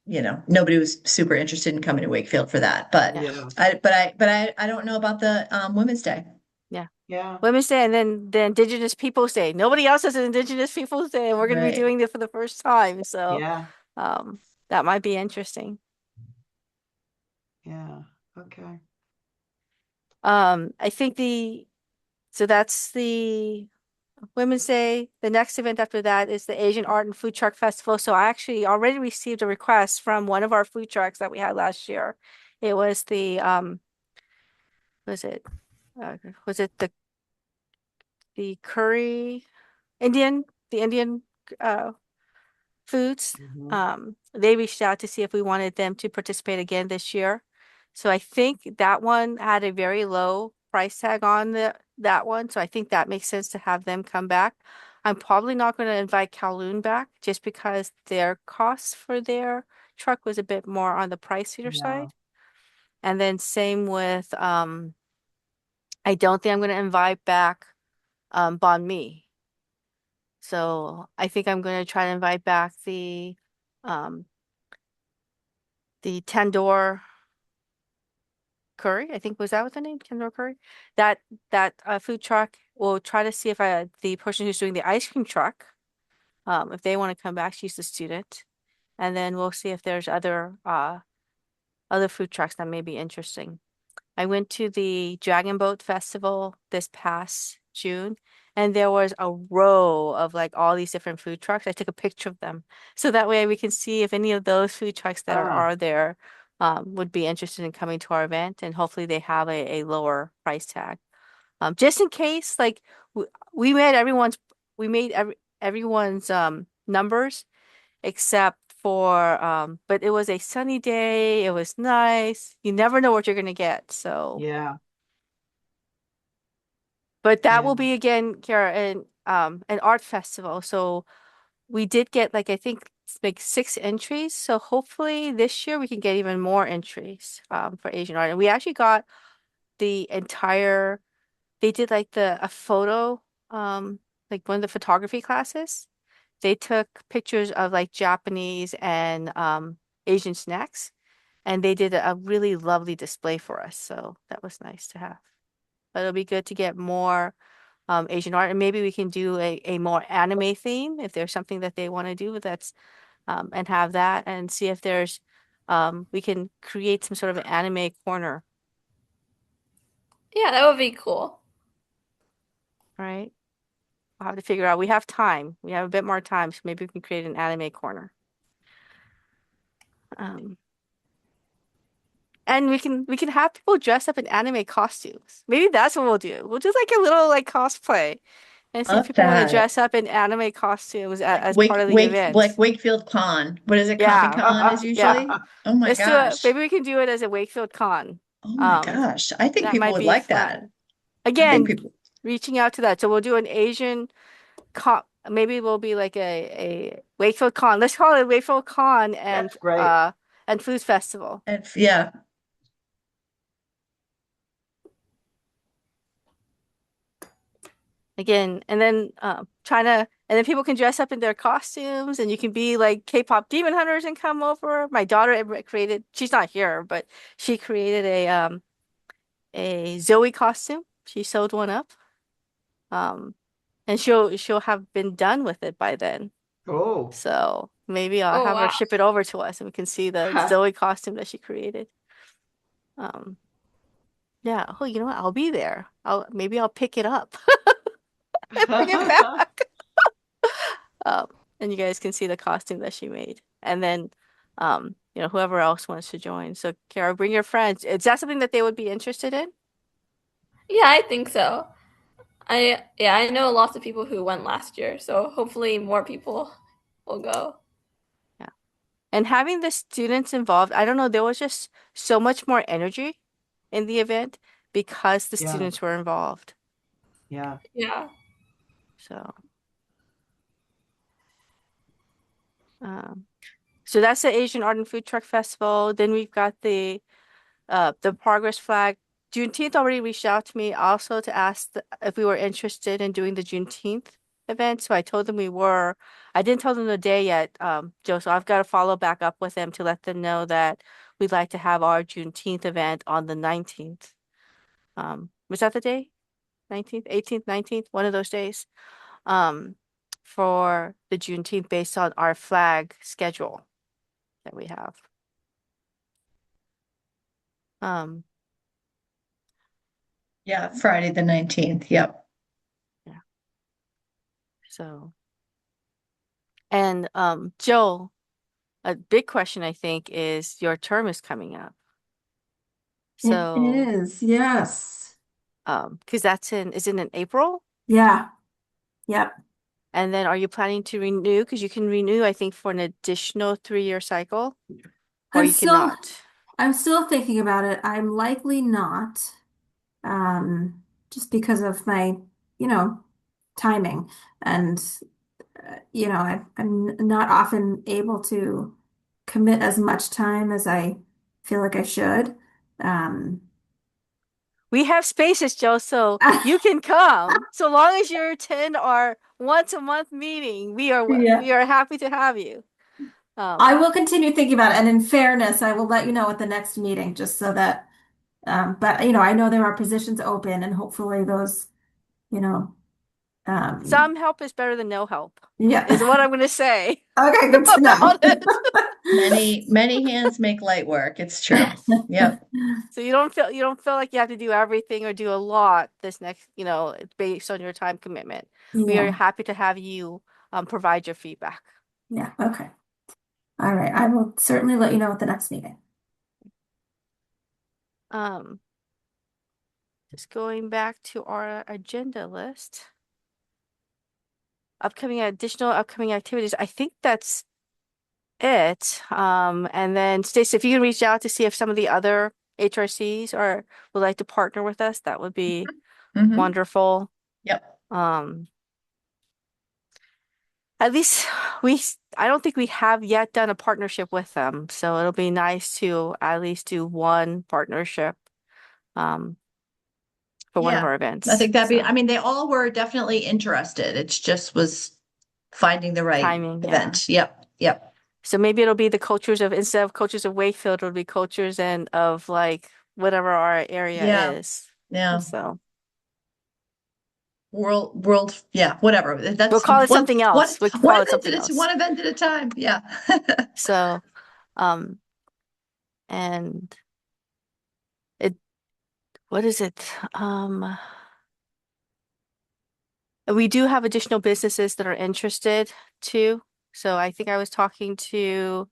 nobody was super interested in coming to Wakefield for that. But yeah, Yeah. I don't know about the Women's Day. yeah. Yeah. Women's Day and then the Indigenous Peoples Day. Nobody else has an Indigenous Peoples Day, and we're going to be Right. doing it for the first time. So Yeah. um, that might be interesting. Yeah. Okay. I think so that's the Women's Day. The next event after that is the Asian Art and Food Truck Festival. So I actually already received a request from one of our food trucks that we had last year. It was was it, was it the curry Indian, the Indian uh, foods. Hmm. They reached out to see if we wanted them to participate again this year. So I think that one had a very low price tag on that one. So I think that makes sense to have them come back. I'm probably not going to invite Kowloon back just because their costs for their truck was a bit more on the pricier Yeah. side. And then same with I don't think I'm going to invite back Banh Mi. So I think I'm going to try to invite back um the tandoor curry. I think was that what the name? Tandoor curry. That food truck. We'll try to see if the person who's doing the ice cream truck, if they want to come back. She's the student, and then we'll see if there's other food trucks that may be interesting. I went to the Dragon Boat Festival this past June, and there was a row of like all these different food trucks. I took a picture of them so that way we can see if any of those food trucks that Ah, are there would be interested in coming to our event, and hopefully they have a lower price tag. Just in case, like we made everyone's numbers except for but it was a sunny day. It was nice. You never know what you're gonna get. So, yeah. but that Yeah. will be again, Kara, an art festival. So we did get like I think like 6 entries. So hopefully this year we can get even more entries for Asian art. And we actually got the entire they did like a photo like one of the photography classes. They took pictures of like Japanese and Asian snacks, and they did a really lovely display for us. So that was nice to have. But it'll be good to get more Asian art, and maybe we can do a more anime theme if there's something that they want to do that's and have that, and see if there's we can create some sort of an anime corner, Yeah, that would be cool. right? We'll have to figure out. We have time. We have a bit more time, so maybe we can create an anime corner. Um, And we can have people dress up in anime costumes. Maybe that's what we'll do. We'll do like a little like cosplay and see if Love people want to that. dress up in anime costumes Like as part of the Like event. Wakefield Con. What is it? Coffee Yeah, Con is yeah. usually? Oh my Let's do it. gosh. Maybe we can do it as a Wakefield Con. Oh my Um, gosh. I think that people might would be like that. fun. I think Again, people. reaching out to that. So we'll do an Asian con. Maybe we'll be like a Wakefield Con. Let's call it Wakefield Con That's great. and Food Festival. And yeah. Again, and then trying to And then people can dress up in their costumes and you can be like K-pop demon hunters and come over. My daughter created, she's not here, but she created a Zoe costume. She sewed one up. Um and she'll have been done with it by then. Oh. So maybe I'll Oh have her wow. ship it over to us and we can see the Zoe costume that she created. Um yeah. Oh, you know what? I'll be there. Maybe I'll pick it up and bring it back. Um, and you guys can see the costume that she made. And then, whoever else wants to join. So, Kara, bring your friends. Is that something that they would be interested in? Yeah, I think so. I know lots of people who went last year, so hopefully more people will go. Yeah. And having the students involved, I don't know, there was just so much more energy in the event because the Yeah, students were involved. yeah. Yeah. So, um, so that's the Asian Art and Food Truck Festival. Then we've got the Progress Flag. Juneteenth already reached out to me also to ask if we were interested in doing the Juneteenth event. So I told them we were. I didn't tell them the day yet, Joe. So I've got to follow back up with them to let them know that we'd like to have our Juneteenth event on the 19th. Was that the day? 19th, 18th, 19th, one of those days. Um, for the Juneteenth based on our flag schedule that we have. Um, Yeah, Friday the 19th. Yep. yeah. So. And Joel, a big question I think is your term is coming up. It So, is, yes. because is it in April? Yeah. Yep. And then are you planning to renew? Because you can renew, I think, for an additional 3-year cycle, or I'm you still cannot. I'm still thinking about it. I'm likely not, just because of my, you know, timing. And I'm not often able to commit as much time as I feel like I should. Um, We have spaces, Joe, so you can come. So long as you attend our once a month meeting, yeah. we are happy to have you. I will continue thinking about it. And in fairness, I will let you know at the next meeting, just so that, but I know there are positions open and hopefully those, you know, um, Some help is better than no help, yeah. is what I'm going to say Okay, good to know. about it. Many hands make light work. It's true. Yep. So you don't feel like you have to do everything or do a lot this next, based on your time commitment. We are Yeah. happy to have you provide your feedback. Yeah. Okay. All right. I will certainly let you know at the next meeting. Um, just going back to our agenda list. Additional upcoming activities. I think that's it. And then Stacey, if you can reach out to see if some of the other HRCs would like to partner with us, that would be Hmm. wonderful. Yep. At least I don't think we have yet done a partnership with them, so it'll be nice to at least do one partnership um, for one of Yeah. our I events. think that'd be, So I mean, they all were definitely interested. It's just was finding the right timing, yeah. event. Yep. Yep. So maybe it'll be instead of cultures of Wakefield, it'll be cultures and of like whatever our area Yeah. is. Yeah. So World, yeah, whatever. we'll That's call it something else. We can one call it event something else. one event at a time. Yeah. So and it what is it? We do have additional businesses that are interested too. So I think I was talking to,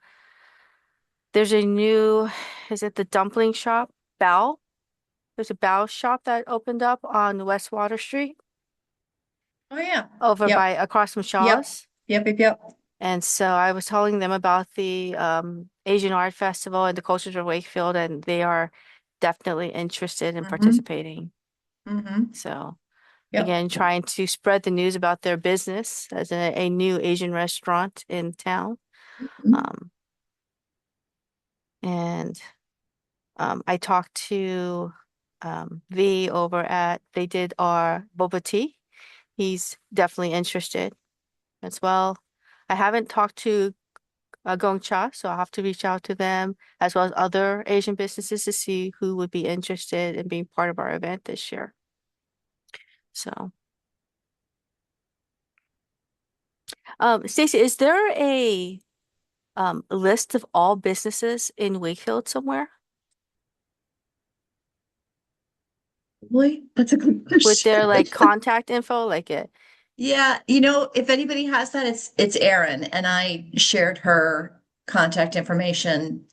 there's a new, is it the dumpling shop? Bao? There's a Bao shop that opened up on West Water Street Oh yeah. over by Yep. across from Yep. Shaw's. Yep. Yep. Yep. And so I was telling them about the Asian Art Festival and the Cultures of Wakefield, and they are definitely interested in Mm-hmm. participating. Mm-hmm. So Yep. again, trying to spread the news about their business as a new Asian restaurant in town. Mhm. Um, and I talked to V over they did our boba tea. He's definitely interested. as well. I haven't talked to Gongcha, so I'll have to reach out to them as well as other Asian businesses to see who would be interested in being part of our event this year. So, Stacy, is there a list of all businesses in Wakefield somewhere? Really? That's a good With their question. like contact info, like it? Yeah, if anybody has that, it's Erin, and I shared her contact information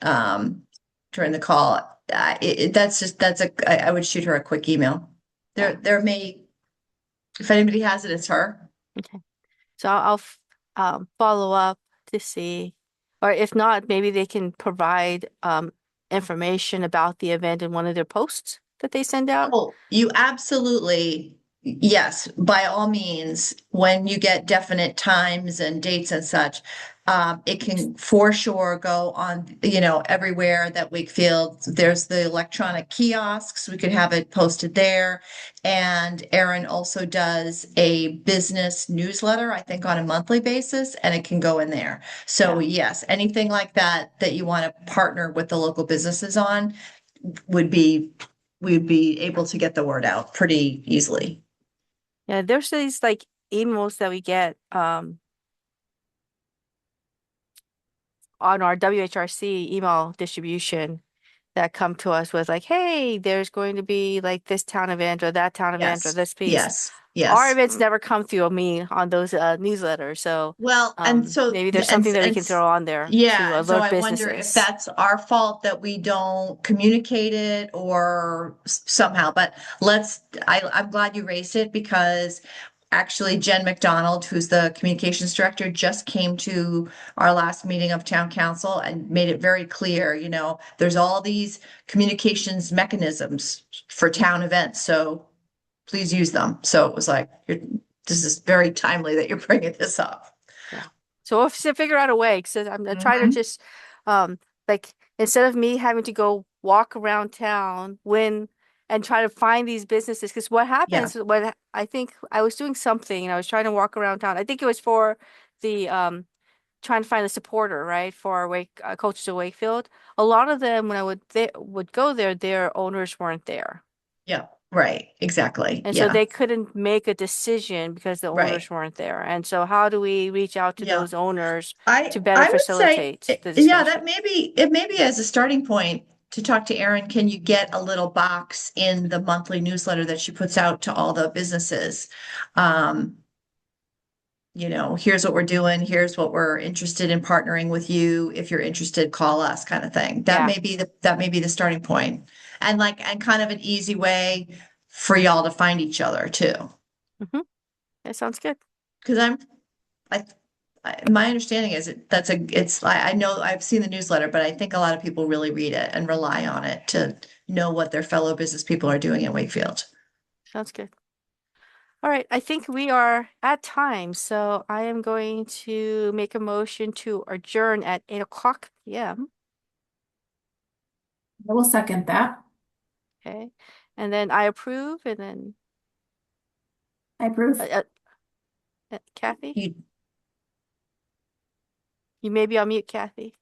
during the call. I would shoot her a quick email. Yeah. There may, if anybody has it, it's her. Okay. So I'll follow up to see, or if not, maybe they can provide information about the event in one of their posts that they send out. Oh, you absolutely, yes, by all means, when you get definite times and dates and such, it can for sure go on, everywhere that Wakefield, there's the electronic kiosks, we could have it posted there. And Erin also does a business newsletter, I think on a monthly basis, and it can go in there. So yes, anything like that you want to partner with the local businesses on would be we'd be able to get the word out pretty easily. Yeah, there's these like emails that we get on our WHRC email distribution that come to us with like, hey, there's going to be like this town event or that town event or Yes, this piece. yes, Our yes. events never come through me on those newsletters, so Well, and so maybe there's something that we and can throw on there to yeah, so alert I wonder if businesses. that's our fault that we don't communicate it or somehow. But I'm glad you raised it because actually Jen McDonald, who's the communications director, just came to our last meeting of town council and made it very clear, there's all these communications mechanisms for town events, so please use them. So it was like, this is very timely that you're bringing this up. Yeah. So we'll have to figure out a way because I'm trying to Mhm. just like instead of me having to go walk around town and try to find these businesses, because what Yeah, happens when I think I was doing something and I was trying to walk around town. I think it was for the trying to find a supporter, right, for our Coaches of Wakefield. A lot of them when I would go there, their owners weren't there. yeah, right, exactly. And so Yeah, they couldn't make a decision because the right. owners weren't there. And so how do we reach out to Yeah. those owners I to better I would say, facilitate the yeah, discussion? it may be as a starting point to talk to Erin. Can you get a little box in the monthly newsletter that she puts out to all the businesses? Um, here's what we're doing, here's what we're interested in partnering with you. If you're interested, call us, kind of thing. Yeah. That may be the starting point. And kind of an easy way for y'all to find each other too. Mm-hmm. That sounds good. Because my understanding is I know I've seen the newsletter, but I think a lot of people really read it and rely on it to know what their fellow business people are doing in Wakefield. Sounds good. All right. I think we are at time. So I am going to make a motion to adjourn at 8:00 p.m. I will second that. Okay. And then I approve and then I approve. Kathy, You, you may be on mute, Kathy.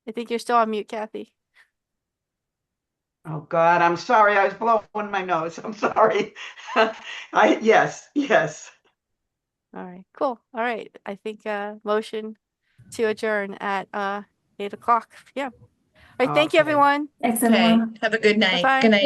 I think you're still on mute, Kathy. Oh God, I'm sorry. I was blowing my nose. I'm sorry. Yes. All right, cool. All right. I think motion to adjourn at 8:00 p.m. All right, thank you Okay. everyone. Thanks, okay, everyone. have a good night. Bye-bye. Good night.